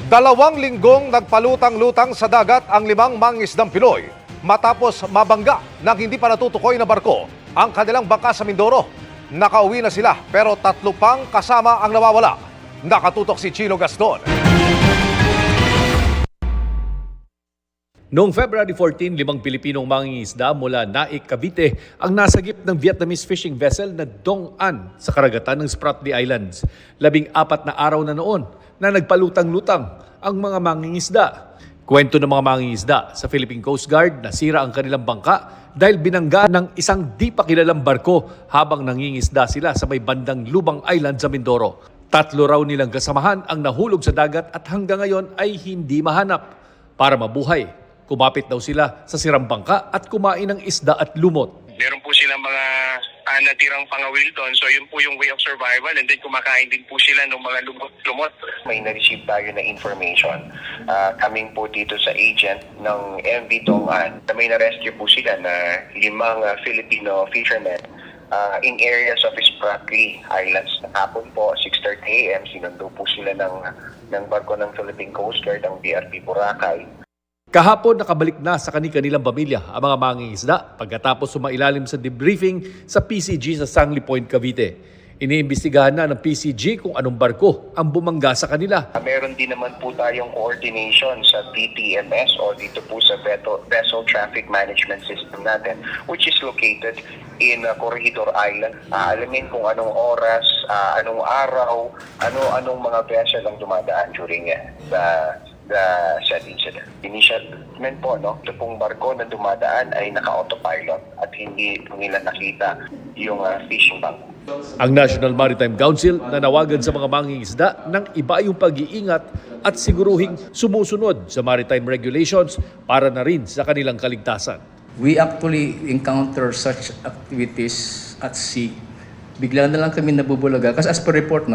2 linggong nagpalutang-lutang sa dagat ang 5 mangingisdang Pinoy matapos mabangga ng hindi pa natutukoy na barko ang kanilang bangka sa Mindoro. Nakauwi na sila pero 3 pang kasama ang nawawala. Nakatutok si Chino Gaston. Noong February 14, 5 Pilipinong mangingisda mula Naik, Cavite ang nasagip ng Vietnamese fishing vessel na Dong An sa karagatan ng Spratly Islands. 14 na araw na noon na nagpalutang-lutang ang mga mangingisda. Kwento ng mga mangingisda sa Philippine Coast Guard, nasira ang kanilang bangka dahil binangga ng isang di pa kilalang barko habang nangingisda sila sa may bandang Lubang Island sa Mindoro. 3 raw nilang kasamahan ang nahulog sa dagat at hanggang ngayon ay hindi mahanap. Para mabuhay, kumapit daw sila sa sirang bangka at kumain ng isda at lumot. Meron po silang mga natirang pangawil doon. So yun po yung way of survival, and then kumakain din po sila ng mga lumot-lumot. May na-receive tayo na information coming po dito sa agent ng MV Dongan na may na-rescue po sila na 5 Filipino fishermen in areas of Spratly Islands. Hapon po, 6:30 a.m., sinundo po sila ng barko ng Philippine Coast Guard, ang BRP Boracay. Kahapon nakabalik na sa kanilang pamilya ang mga mangingisda pagkatapos sumailalim sa debriefing sa PCG sa Sangley Point, Cavite. Iniimbestigahan na ng PCG kung anong barko ang bumangga sa kanila. Meron din naman po tayong coordination sa DTMS o dito po sa Vessel Traffic Management System natin, which is located in Corregidor Island. Alamin kung anong oras, anong araw, anong mga vessel ang dumadaan during the said incident. Initial statement po, ito pong barko na dumadaan ay naka-autopilot at hindi nila nakita yung fishing bank. Ang National Maritime Council nanawagan sa mga mangingisda ng iba yung pag-iingat at siguruhing sumusunod sa maritime regulations para na rin sa kanilang kaligtasan. We actually encounter such activities at sea. Bigla na lang kami nabubulaga kasi as per report,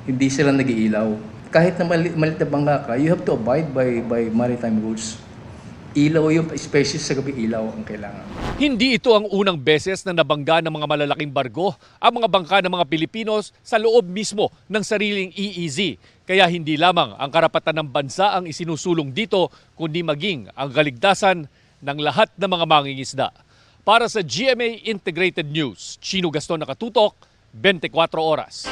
hindi sila nag-iilaw. Kahit na malit na bangka ka, you have to abide by maritime rules. Ilaw yung species sa gabi, ilaw ang kailangan. Hindi ito ang unang beses na nabangga ng mga malalaking barko ang mga bangka ng mga Pilipinos sa loob mismo ng sariling EEZ. Kaya hindi lamang ang karapatan ng bansa ang isinusulong dito, kundi maging ang kaligtasan ng lahat ng mga mangingisda. Para sa GMA Integrated News, Chino Gaston, nakatutok, 24 oras.